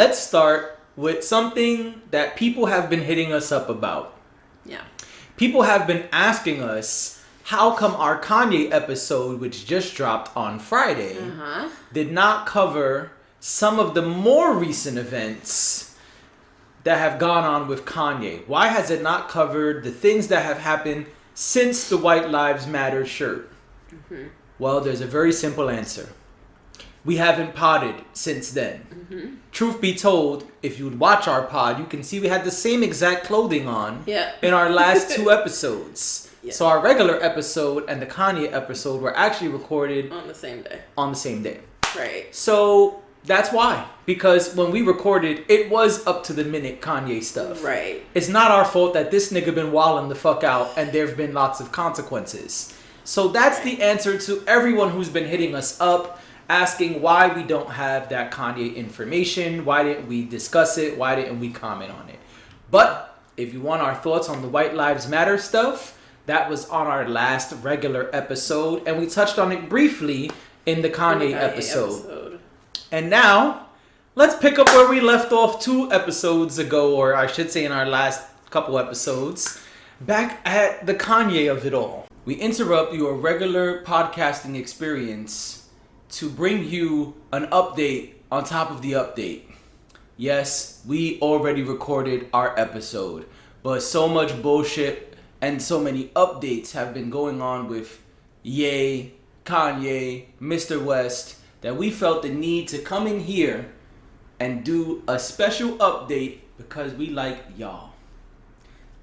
let's start with something that people have been hitting us up about. Yeah. People have been asking us, how come our Kanye episode, which just dropped on Friday, did not cover some of the more recent events that have gone on with Kanye? Why has it not covered the things that have happened since the White Lives Matter shirt? Well, there's a very simple answer. We haven't podded since then. Truth be told, if you would watch our pod, you can see we had the same exact clothing on in our last 2 episodes. Yeah. So our regular episode and the Kanye episode were actually recorded on the same day. Right. So that's why. Because when we recorded, it was up to the minute Kanye stuff. Right. It's not our fault that this nigga been wilding the fuck out and there have been lots of consequences. So that's the answer to everyone who's been hitting us up, asking why we don't have that Kanye information. Why didn't we discuss it? Why didn't we comment on it? But if you want our thoughts on the White Lives Matter stuff, that was on our last regular episode. And we touched on it briefly in the Kanye episode. And now, let's pick up where we left off 2 episodes ago, or I should say in our last couple episodes, back at the Kanye of it all. We interrupt your regular podcasting experience to bring you an update on top of the update. Yes, we already recorded our episode, but so much bullshit and so many updates have been going on with Ye, Kanye, Mr. West, that we felt the need to come in here and do a special update because we like y'all.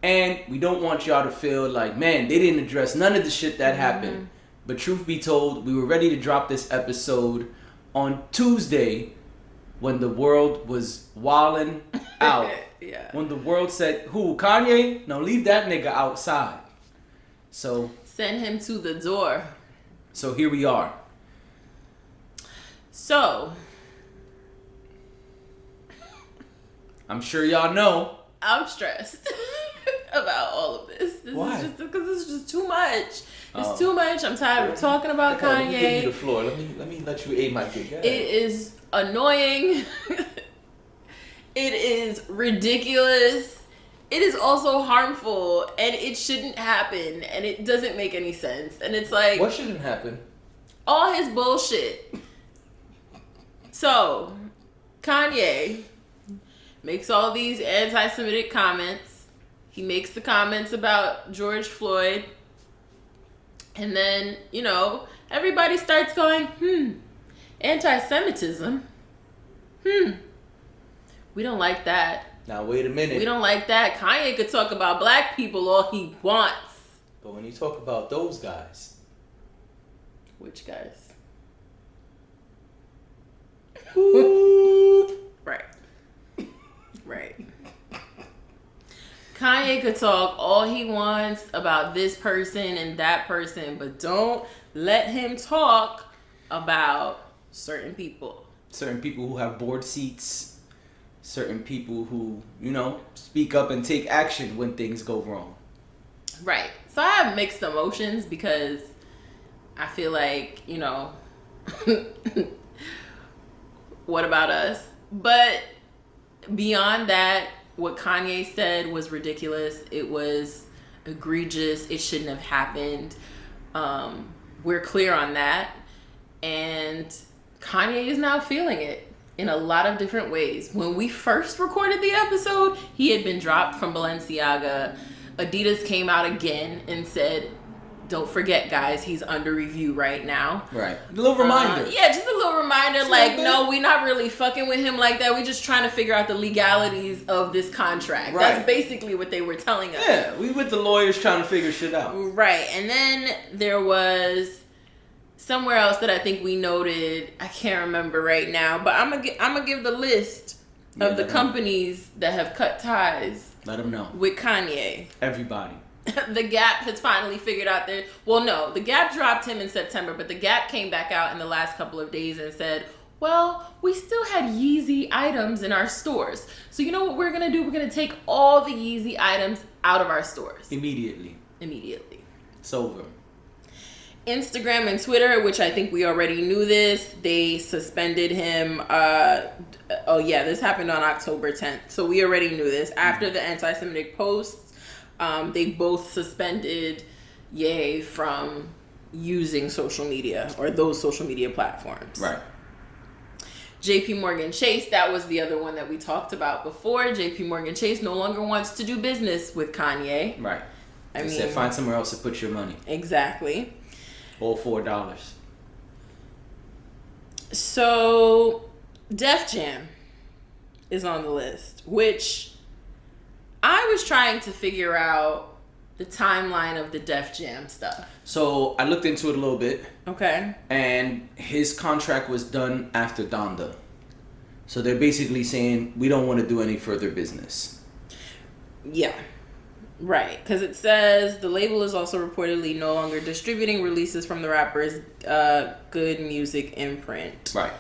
And we don't want y'all to feel like, man, they didn't address none of the shit that happened. But truth be told, we were ready to drop this episode on Tuesday when the world was wilding out. When the world said, who, Kanye? No, leave that nigga outside. So send him to the door. So here we are. So I'm sure y'all know. I'm stressed about all of this. Why? Because it's just too much. It's too much. I'm tired of talking about Kanye. Let me give you the floor. Let me let you aid my gig. It is annoying. It is ridiculous. It is also harmful, and it shouldn't happen, and it doesn't make any sense. And it's like, what shouldn't happen? All his bullshit. So, Kanye makes all these anti-Semitic comments. He makes the comments about George Floyd. And then, everybody starts going, anti-Semitism? We don't like that. Now, wait a minute. We don't like that. Kanye could talk about black people all he wants. But when you talk about those guys. Which guys? Right. Kanye could talk all he wants about this person and that person, but don't let him talk about certain people. Certain people who have board seats. Certain people who, speak up and take action when things go wrong. Right. So I have mixed emotions because I feel like, what about us? But beyond that, what Kanye said was ridiculous. It was egregious. It shouldn't have happened. We're clear on that. And Kanye is now feeling it in a lot of different ways. When we first recorded the episode, he had been dropped from Balenciaga. Adidas came out again and said, don't forget, guys, he's under review right now. Right. A little reminder. Just a little reminder. No, we're not really fucking with him like that. We're just trying to figure out the legalities of this contract. Right. That's basically what they were telling us. Yeah, we with the lawyers trying to figure shit out. Right. And then there was somewhere else that I think we noted. I can't remember right now. But I'm gonna give the list of the companies that have cut ties. Let them know. With Kanye. Everybody. The Gap has finally figured out their... Well, no. The Gap dropped him in September, but the Gap came back out in the last couple of days and said, well, we still had Yeezy items in our stores. So you know what we're going to do? We're going to take all the Yeezy items out of our stores. Immediately. It's over. Instagram and Twitter, which I think we already knew this, they suspended him. This happened on October 10th. So we already knew this. After the anti-Semitic posts, they both suspended Ye from using social media or those social media platforms. Right. JP Morgan Chase, that was the other one that we talked about before. JP Morgan Chase no longer wants to do business with Kanye. Right. I mean, said find somewhere else to put your money. Exactly. All $4. So, Def Jam is on the list, which I was trying to figure out the timeline of the Def Jam stuff. So I looked into it a little bit. Okay. And his contract was done after Donda. So they're basically saying, we don't want to do any further business. Yeah. Right. Because it says the label is also reportedly no longer distributing releases from the rapper's Good Music imprint. Right.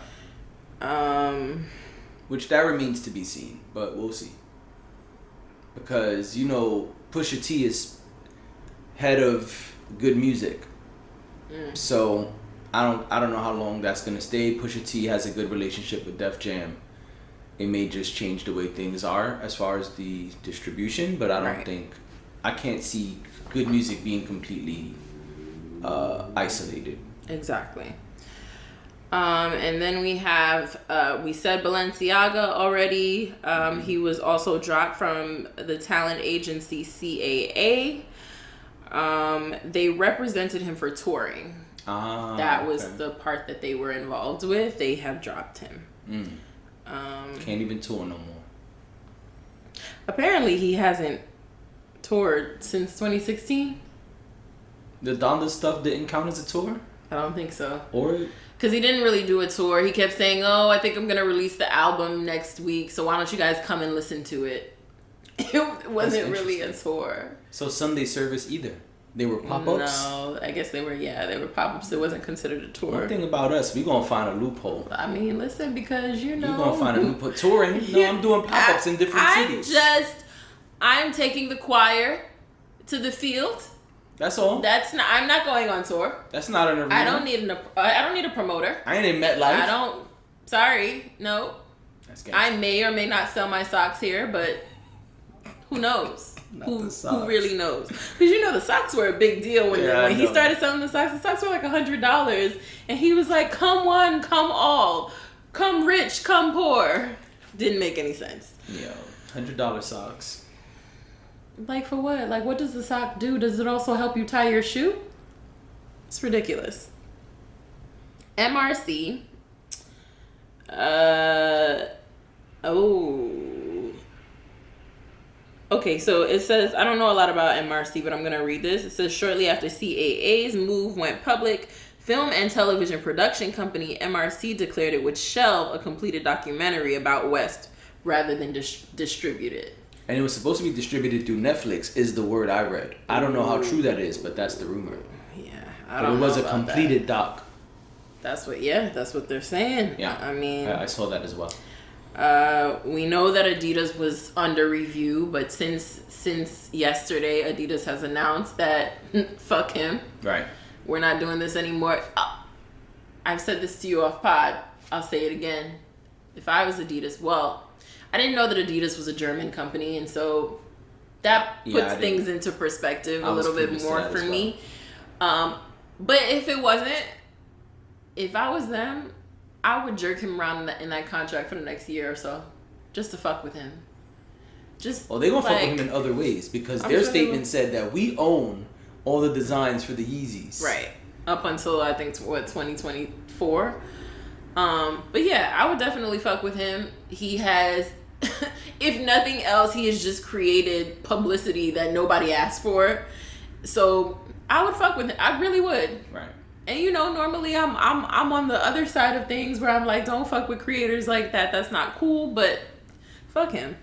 Which that remains to be seen, but we'll see. Because, Pusha T is head of Good Music. So I don't know how long that's gonna stay. Pusha T has a good relationship with Def Jam. It may just change the way things are as far as the distribution, but I can't see Good Music being completely isolated. Exactly. And then we have, we said Balenciaga already. He was also dropped from the talent agency CAA. They represented him for touring. That was the part that they were involved with. They have dropped him. Can't even tour no more. Apparently he hasn't toured since 2016. The Donda stuff didn't count as a tour? I don't think so. Or... Because he didn't really do a tour. He kept saying, I think I'm going to release the album next week, so why don't you guys come and listen to it? It wasn't really a tour. So Sunday service either? They were pop-ups? No, I guess they were pop-ups. It wasn't considered a tour. One thing about us, we're going to find a loophole. I mean, listen, because, We're going to find a loophole. Touring? No, I'm doing pop-ups in different cities. I'm taking the choir to the field. That's all. I'm not going on tour. That's not an arena. I don't need a promoter. I ain't in MetLife. Sorry, no. I may or may not sell my socks here, but who knows? Who really knows? Because the socks were a big deal when he started selling the socks. The socks were like $100, and he was like, "Come one, come all, come rich, come poor." Didn't make any sense. Yeah, $100 socks. Like for what? Like what does the sock do? Does it also help you tie your shoe? It's ridiculous. MRC. Okay, so it says, I don't know a lot about MRC, but I'm going to read this. It says, shortly after CAA's move went public, film and television production company MRC declared it would shelve a completed documentary about West rather than distribute it. And it was supposed to be distributed through Netflix, is the word I read. I don't know how true that is, but that's the rumor. Yeah, I don't know. But it was a completed doc. That's what they're saying. Yeah, I mean, I saw that as well. We know that Adidas was under review, but since yesterday, Adidas has announced that fuck him. Right. We're not doing this anymore. I've said this to you off pod. I'll say it again. If I was Adidas, I didn't know that Adidas was a German company, and so that puts things into perspective a little bit more for me. But if it wasn't, if I was them, I would jerk him around in that contract for the next year or so, just to fuck with him. Well, they're gonna fuck with him in other ways because their statement said that we own all the designs for the Yeezys. Right. Up until I think 2024. But yeah, I would definitely fuck with him. He has, if nothing else, he has just created publicity that nobody asked for. So I would fuck with him. I really would. Right. And normally I'm on the other side of things where I'm like, don't fuck with creators like that. That's not cool. But fuck him.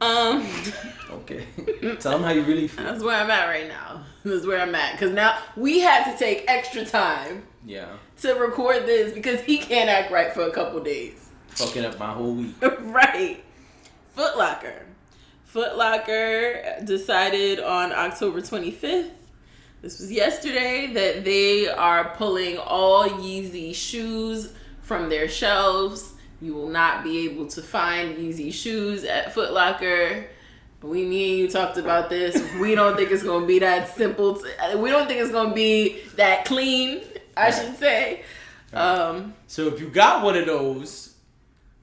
Okay. Tell him how you really feel. That's where I'm at right now. That's where I'm at. Because now we had to take extra time. Yeah. To record this because he can't act right for a couple days. Fucking up my whole week. Right. Foot Locker decided on October 25th This was yesterday that they are pulling all Yeezy shoes from their shelves. You will not be able to find Yeezy shoes at Foot Locker. Me and you talked about this. We don't think it's going to be that simple. We don't think it's going to be that clean, I should say. So if you got one of those,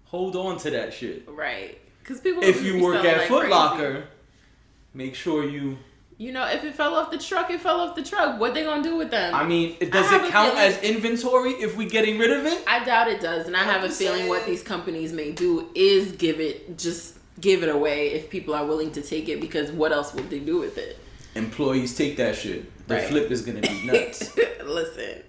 hold on to that shit. Right. Because people. If you work at like Foot crazy. Locker, make sure you. You know, if it fell off the truck, it fell off the truck. What they gonna do with them? I mean, does it count as inventory if we getting rid of it? I doubt it does, and I have a feeling what these companies may do is give it away if people are willing to take it, because what else would they do with it? Employees take that shit. The flip is gonna be nuts. Listen,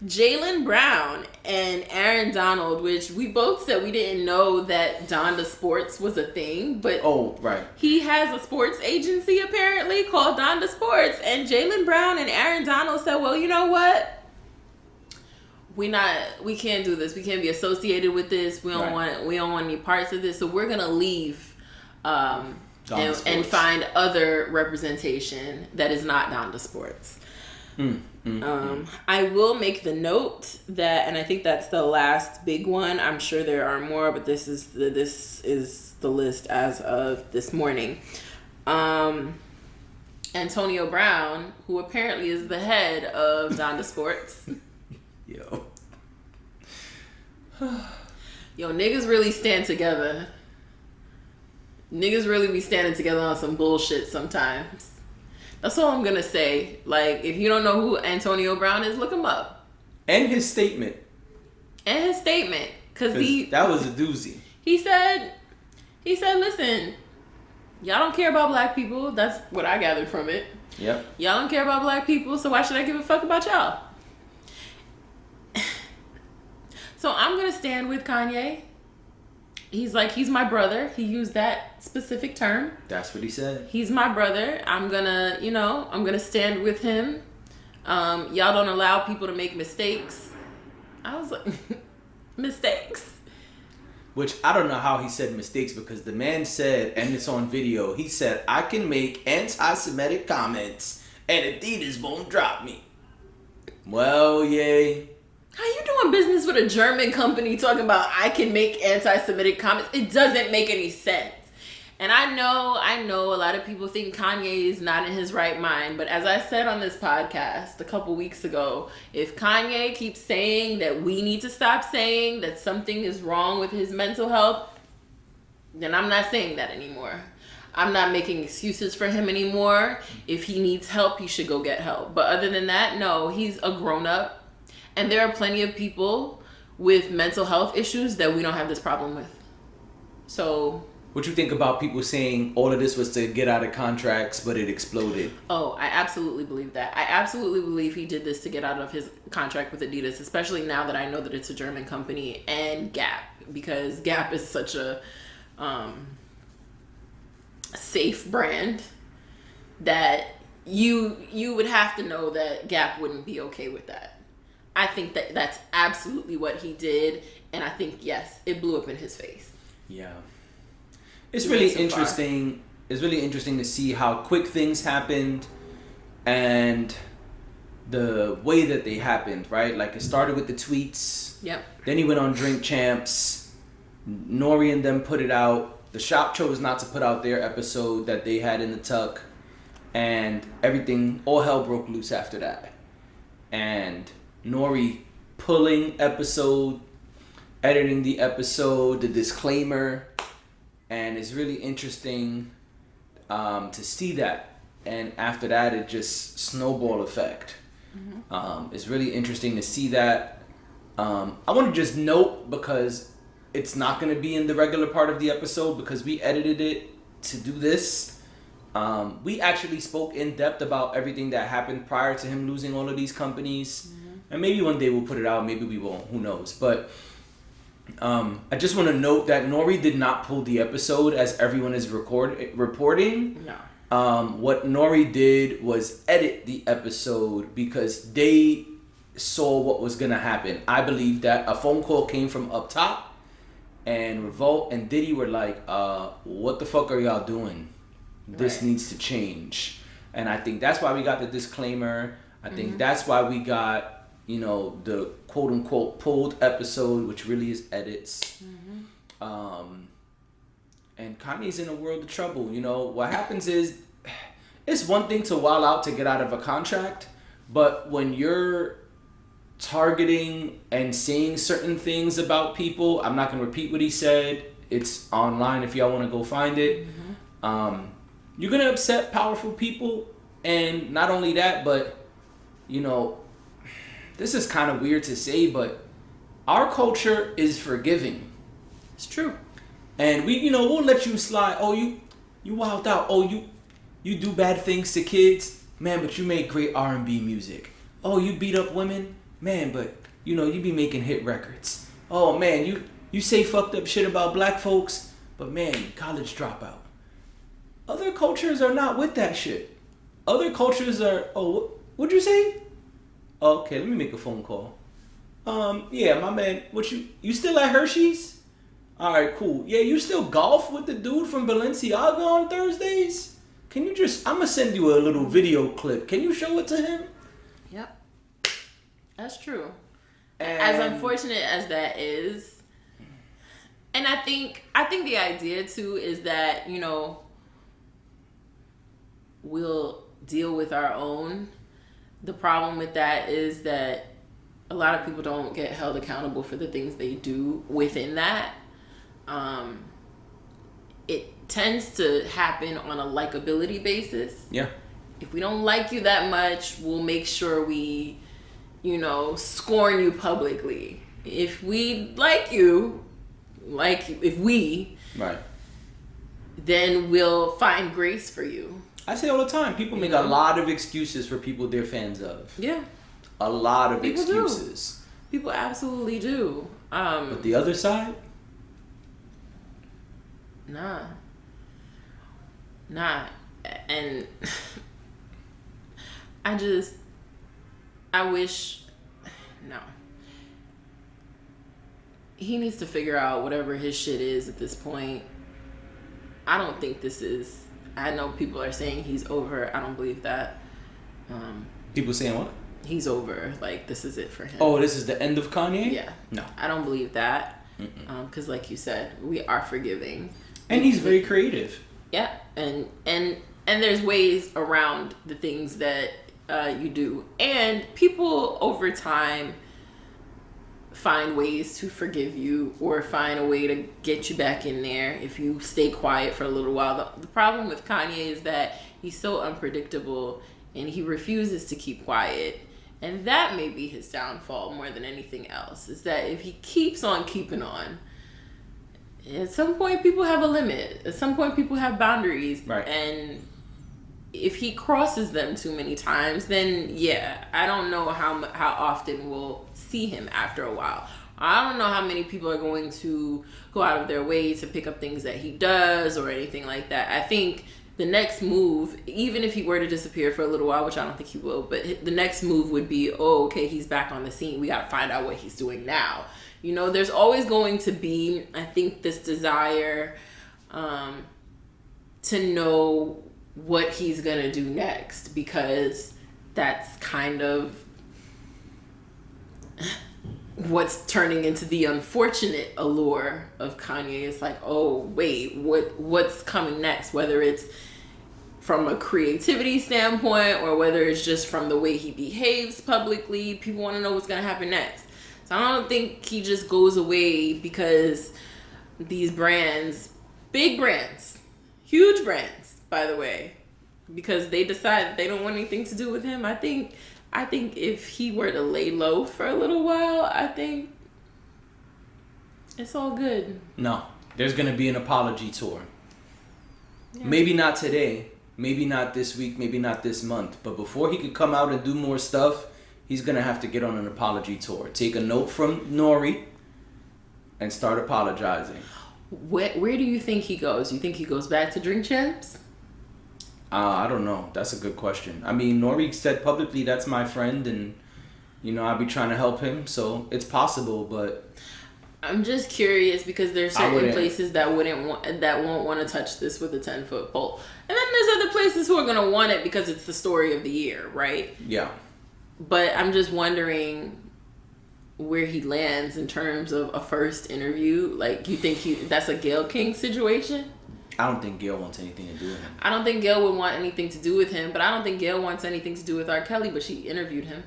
Jaylen Brown and Aaron Donald, which we both said we didn't know that Donda Sports was a thing, but he has a sports agency apparently called Donda Sports, and Jaylen Brown and Aaron Donald said, well, you know what? We can't do this. We can't be associated with this. We don't want any parts of this. So we're gonna leave and find other representation that is not Donda Sports. I will make the note that, and I think that's the last big one. I'm sure there are more, but this is the list as of this morning. Antonio Brown, who apparently is the head of Donda Sports. Yo, niggas really stand together. Niggas really be standing together on some bullshit sometimes. That's all I'm gonna say. Like, if you don't know who Antonio Brown is, look him up. And his statement. Cause that was a doozy. He said, listen, y'all don't care about black people. That's what I gathered from it. Yep. Y'all don't care about black people, so why should I give a fuck about y'all? So I'm gonna stand with Kanye. He's my brother. He used that specific term. That's what he said. He's my brother. I'm gonna stand with him. Y'all don't allow people to make mistakes. I was like, mistakes? Which I don't know how he said mistakes, because the man said, and it's on video, he said, I can make anti-Semitic comments and Adidas won't drop me. Well, yay. How you doing business with a German company talking about I can make anti-Semitic comments? It doesn't make any sense. And I know a lot of people think Kanye is not in his right mind, but as I said on this podcast a couple weeks ago, if Kanye keeps saying that we need to stop saying that something is wrong with his mental health, then I'm not saying that anymore. I'm not making excuses for him anymore. If he needs help, he should go get help. But other than that, no, he's a grown-up. And there are plenty of people with mental health issues that we don't have this problem with. So... What you think about people saying all of this was to get out of contracts, but it exploded? Oh, I absolutely believe that. I absolutely believe he did this to get out of his contract with Adidas, especially now that I know that it's a German company, and Gap, because Gap is such a safe brand that you would have to know that Gap wouldn't be okay with that. I think that that's absolutely what he did, and I think, yes, it blew up in his face. Yeah. It's really interesting. It's really interesting to see how quick things happened and the way that they happened, right? Like, it started with the tweets. Yep. Then he went on Drink Champs. Nori and them put it out. The shop chose not to put out their episode that they had in the tuck. And everything, all hell broke loose after that. And Nori pulling episode, editing the episode, the disclaimer, and it's really interesting to see that. And after that, it just snowball effect. Mm-hmm. It's really interesting to see that. I want to just note, because it's not going to be in the regular part of the episode because we edited it to do this. We actually spoke in depth about everything that happened prior to him losing all of these companies. Mm-hmm. And maybe one day we'll put it out, maybe we won't, who knows. But I just want to note that Nori did not pull the episode as everyone is reporting. No. What Nori did was edit the episode because they saw what was going to happen. I believe that a phone call came from up top, and Revolt and Diddy were like, what the fuck are y'all doing? This needs to change. And I think that's why we got the disclaimer. I think that's why we got, you know, the quote unquote pulled episode, which really is edits. And Kanye's in a world of trouble. You know, what happens is, it's one thing to wild out to get out of a contract, but when you're targeting and saying certain things about people, I'm not going to repeat what he said. It's online if y'all want to go find it. You're going to upset powerful people. And not only that, but, you know, this is kind of weird to say, but our culture is forgiving. It's true. And we'll let you slide. Oh, you wild out. Oh, you do bad things to kids. Man, but you make great R&B music. Oh, you beat up women. Man, but, you be making hit records. Oh, man, you say fucked up shit about black folks. But, man, college dropout. Other cultures are not with that shit. Other cultures are, oh, what'd you say? Okay, let me make a phone call. Yeah, my man, you still at Hershey's? All right, cool. Yeah, you still golf with the dude from Balenciaga on Thursdays? I'm going to send you a little video clip. Can you show it to him? Yep. That's true. And as unfortunate as that is, and I think the idea too is that, we'll deal with our own. The problem with that is that a lot of people don't get held accountable for the things they do within that. It tends to happen on a likability basis. Yeah. If we don't like you that much, we'll make sure we, scorn you publicly. If we like you, right, then we'll find grace for you. I say all the time, people make a lot of excuses for people they're fans of. Yeah. A lot of People excuses. Do. People absolutely do. But the other side? Nah. And I wish, no. He needs to figure out whatever his shit is at this point. I don't think I know people are saying he's over. I don't believe that. People saying what? He's over. Like, this is it for him. Oh, this is the end of Kanye? Yeah. No. I don't believe that. Because like you said, we are forgiving. And he's very creative. Yeah. And there's ways around the things that you do. And people over time find ways to forgive you or find a way to get you back in there if you stay quiet for a little while. The problem with Kanye is that he's so unpredictable and he refuses to keep quiet. And that may be his downfall more than anything else, is that if he keeps on keeping on, at some point people have a limit. At some point people have boundaries. Right. And if he crosses them too many times, then yeah, I don't know how often we'll see him after a while. I don't know how many people are going to go out of their way to pick up things that he does or anything like that. I think the next move, even if he were to disappear for a little while, which I don't think he will, but the next move would be, oh, okay, he's back on the scene. We got to find out what he's doing now. There's always going to be, I think, this desire to know what he's going to do next, because that's kind of what's turning into the unfortunate allure of Kanye. It's like, oh, wait, what's coming next? Whether it's from a creativity standpoint or whether it's just from the way he behaves publicly, people want to know what's going to happen next. So I don't think he just goes away because these brands, big brands, huge brands, by the way, because they decide that they don't want anything to do with him. I think if he were to lay low for a little while, I think it's all good. No, there's going to be an apology tour. Yeah. Maybe not today, maybe not this week, maybe not this month, but before he could come out and do more stuff, he's going to have to get on an apology tour. Take a note from Nori and start apologizing. Where do you think he goes? You think he goes back to Drink Champs? I don't know. That's a good question. I mean, Nori said publicly that's my friend and, I'll be trying to help him. So it's possible, but I'm just curious because there's certain wouldn't. places that won't want to touch this with a 10-foot pole, and then there's other places who are gonna want it because it's the story of the year, right? Yeah. But I'm just wondering where he lands in terms of a first interview. Like, you think that's a Gayle King situation? I don't think Gayle wants anything to do with him. I don't think Gayle would want anything to do with him, but I don't think Gayle wants anything to do with R. Kelly, but she interviewed him.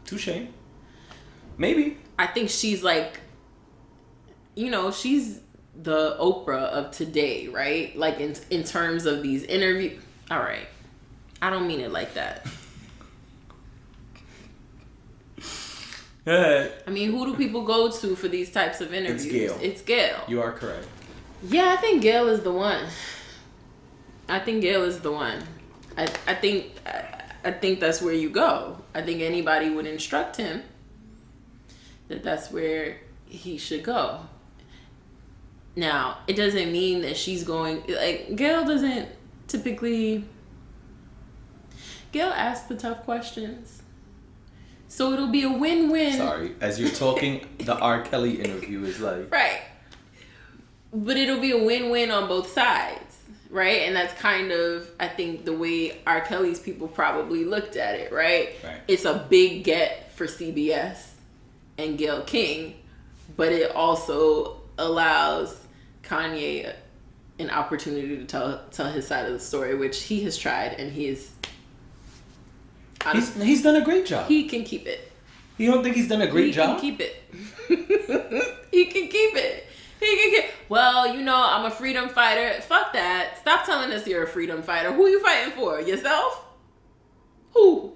Touche. Maybe. I think she's like, she's the Oprah of today, right? Like, in terms of these interviews. All right. I don't mean it like that. I mean, who do people go to for these types of interviews? It's Gayle. You are correct. Yeah, I think Gayle is the one. I think that's where you go. I think anybody would instruct him that that's where he should go. Now, it doesn't mean that she's going, like, Gayle doesn't typically, Gayle asks the tough questions. So it'll be a win-win. Sorry, as you're talking, the R. Kelly interview is like... Right. But it'll be a win-win on both sides, right? And that's kind of, I think, the way R. Kelly's people probably looked at it, right? It's a big get for CBS and Gayle King, but it also allows Kanye an opportunity to tell his side of the story, which he has tried, and he's done a great job. He can keep it. You don't think he's done a great job? He can keep it. He can keep it. Well, I'm a freedom fighter. Fuck that. Stop telling us you're a freedom fighter. Who are you fighting for? Yourself? Who?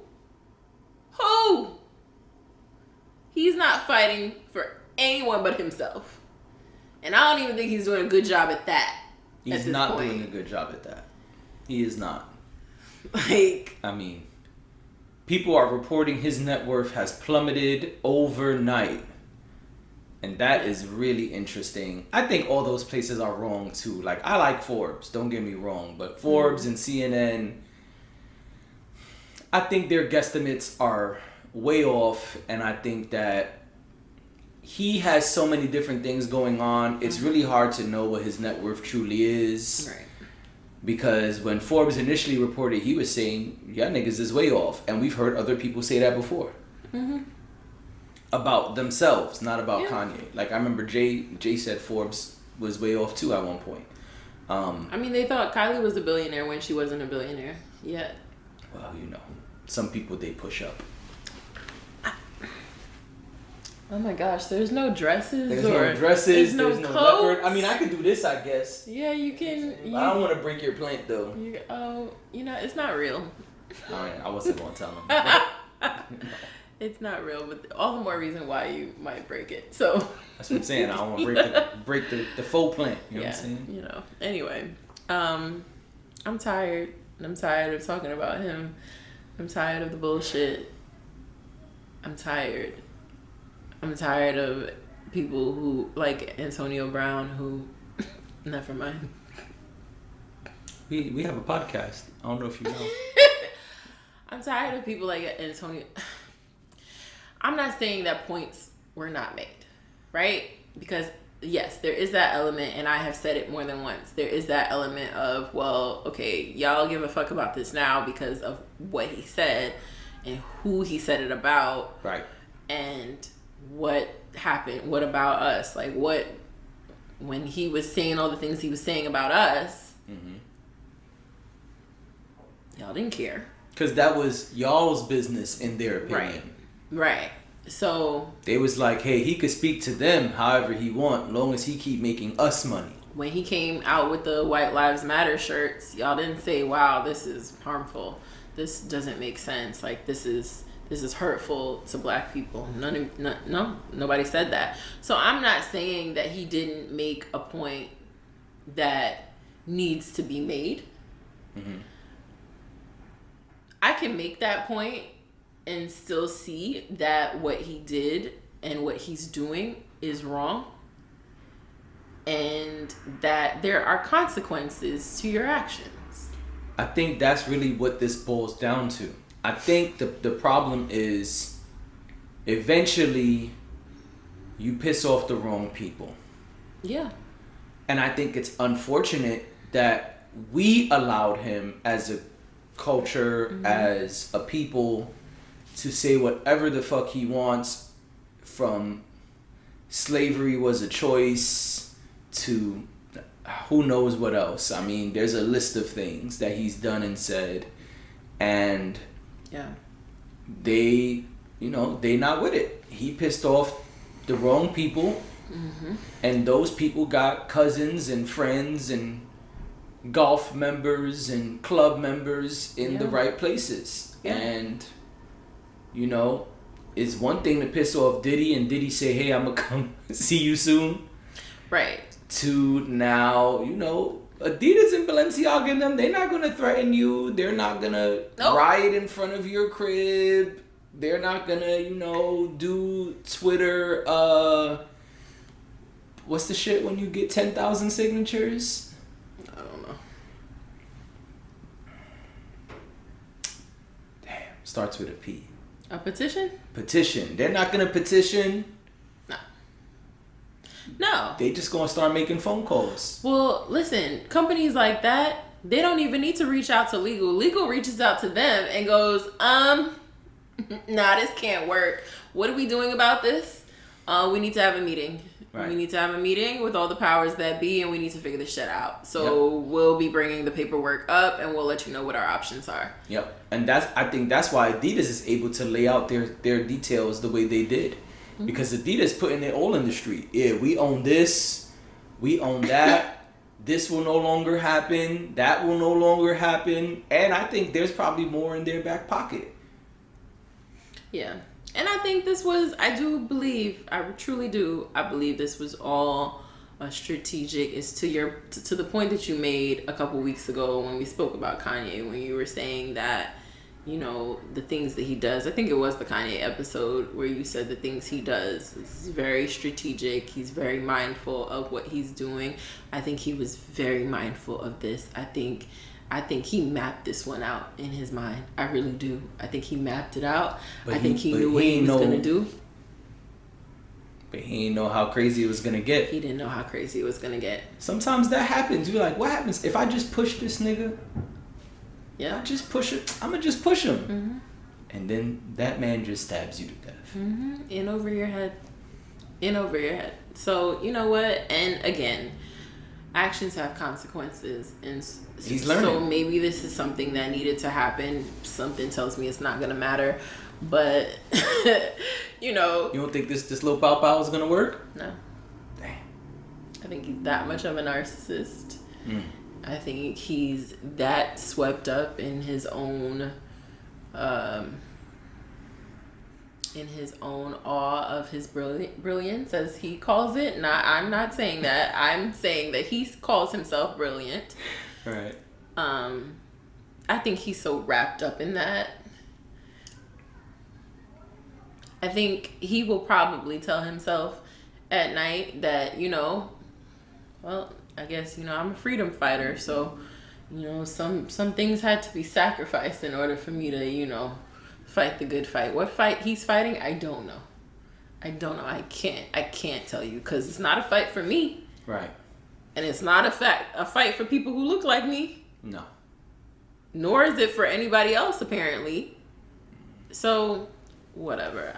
He's not fighting for anyone but himself. And I don't even think he's doing a good job at that. He's not doing a good job at that. He is not. Like, I mean, people are reporting his net worth has plummeted overnight. And that is really interesting. I think all those places are wrong too. Like, I like Forbes, don't get me wrong. But Forbes and CNN, I think their guesstimates are way off. And I think that he has so many different things going on. It's really hard to know what his net worth truly is. Right. Because when Forbes initially reported, he was saying, yeah, niggas is way off. And we've heard other people say that before. Mm-hmm. About themselves, not about Kanye. Like, I remember Jay said Forbes was way off too at one point. I mean, they thought Kylie was a billionaire when she wasn't a billionaire yet. Well, some people they push up. Oh my gosh, there's no dresses. There's no coats. leopard. I mean, I could do this, I guess. Yeah, you can. I don't want to break your plant though. It's not real. I wasn't going to tell him. It's not real, but all the more reason why you might break it. So that's what I'm saying. I don't want to break the faux plant. You know what I'm saying? Anyway, I'm tired. I'm tired of talking about him. I'm tired of the bullshit. I'm tired of people who like Antonio Brown who never mind. We have a podcast. I don't know if you know. I'm tired of people like Antonio. I'm not saying that points were not made, right? Because yes, there is that element, and I have said it more than once. There is that element of, well, okay, y'all give a fuck about this now because of what he said and who he said it about. Right. And what happened, what about us? Like, when he was saying all the things he was saying about us, y'all didn't care. Because that was y'all's business in their opinion. Right. So they was like, hey, he could speak to them however he want, long as he keep making us money. When he came out with the White Lives Matter shirts, y'all didn't say, wow, this is harmful. This doesn't make sense. Like, this is hurtful to black people. No, nobody said that. So I'm not saying that he didn't make a point that needs to be made. Mm-hmm. I can make that point and still see that what he did and what he's doing is wrong, and that there are consequences to your actions. I think that's really what this boils down to. I think the problem is eventually you piss off the wrong people. Yeah. And I think it's unfortunate that we allowed him as a culture, as a people, to say whatever the fuck he wants, from slavery was a choice to who knows what else. I mean, there's a list of things that he's done and said, and yeah, they not with it. He pissed off the wrong people, and those people got cousins and friends and golf members and club members in the right places. And it's one thing to piss off Diddy and Diddy say, hey, I'm gonna come see you soon, right, to now, Adidas and Balenciaga and them, they're not gonna threaten you, they're not gonna riot in front of your crib, they're not gonna do Twitter what's the shit when you get 10,000 signatures? I don't know. Damn, starts with a P. A petition? Petition. They're not gonna petition. No. They just gonna start making phone calls. Well, listen, companies like that, they don't even need to reach out to legal. Legal reaches out to them and goes, nah, this can't work. What are we doing about this? We need to have a meeting. Right. We need to have a meeting with all the powers that be, and we need to figure this shit out. So we'll be bringing the paperwork up, and we'll let you know what our options are. Yep. And I think that's why Adidas is able to lay out their details the way they did. Because Adidas putting it all in the street. Yeah, we own this, we own that. This will no longer happen. That will no longer happen. And I think there's probably more in their back pocket. Yeah. And I think I truly do. I believe this was all strategic. It's to the point that you made a couple weeks ago when we spoke about Kanye, when you were saying that, the things that he does. I think it was the Kanye episode where you said the things he does is very strategic. He's very mindful of what he's doing. I think he was very mindful of this. I think he mapped this one out in his mind. I really do. I think he mapped it out. I think he knew what he was going to do. But he didn't know how crazy it was going to get. He didn't know how crazy it was going to get. Sometimes that happens. You're like, what happens if I just push this nigga? Yeah. I'm going to just push him. And then that man just stabs you to death. In over your head. So, you know what? And again, actions have consequences, and he's learning. So maybe this is something that needed to happen. Something tells me it's not gonna matter, but You don't think this little pow pow is gonna work? No. Damn. I think he's that much of a narcissist. I think he's that swept up in his own awe of his brilliance, as he calls it. I'm not saying that. I'm saying that he calls himself brilliant. Right. I think he's so wrapped up in that. I think he will probably tell himself at night that, well, I guess, I'm a freedom fighter, so, some things had to be sacrificed in order for me to, fight the good fight. What fight he's fighting, I don't know. I can't tell you, because it's not a fight for me. Right. And it's not a fight for people who look like me. No. Nor is it for anybody else, apparently. So, whatever.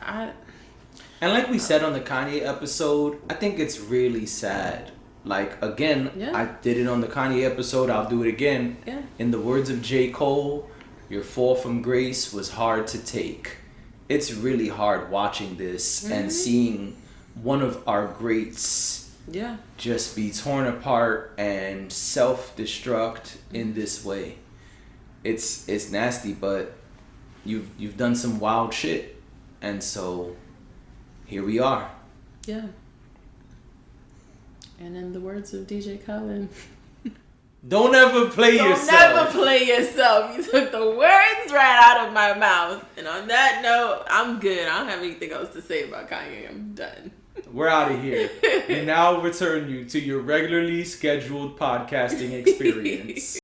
And like we said on the Kanye episode, I think it's really sad. Like, again, I did it on the Kanye episode. I'll do it again. Yeah. In the words of J. Cole, your fall from grace was hard to take. It's really hard watching this and seeing one of our greats just be torn apart and self-destruct in this way. It's nasty, but you've done some wild shit, and so here we are. Yeah. And in the words of DJ Khaled, don't ever play yourself. Don't never play yourself. You took the words right out of my mouth. And on that note, I'm good. I don't have anything else to say about Kanye. I'm done. We're out of here. We now return you to your regularly scheduled podcasting experience.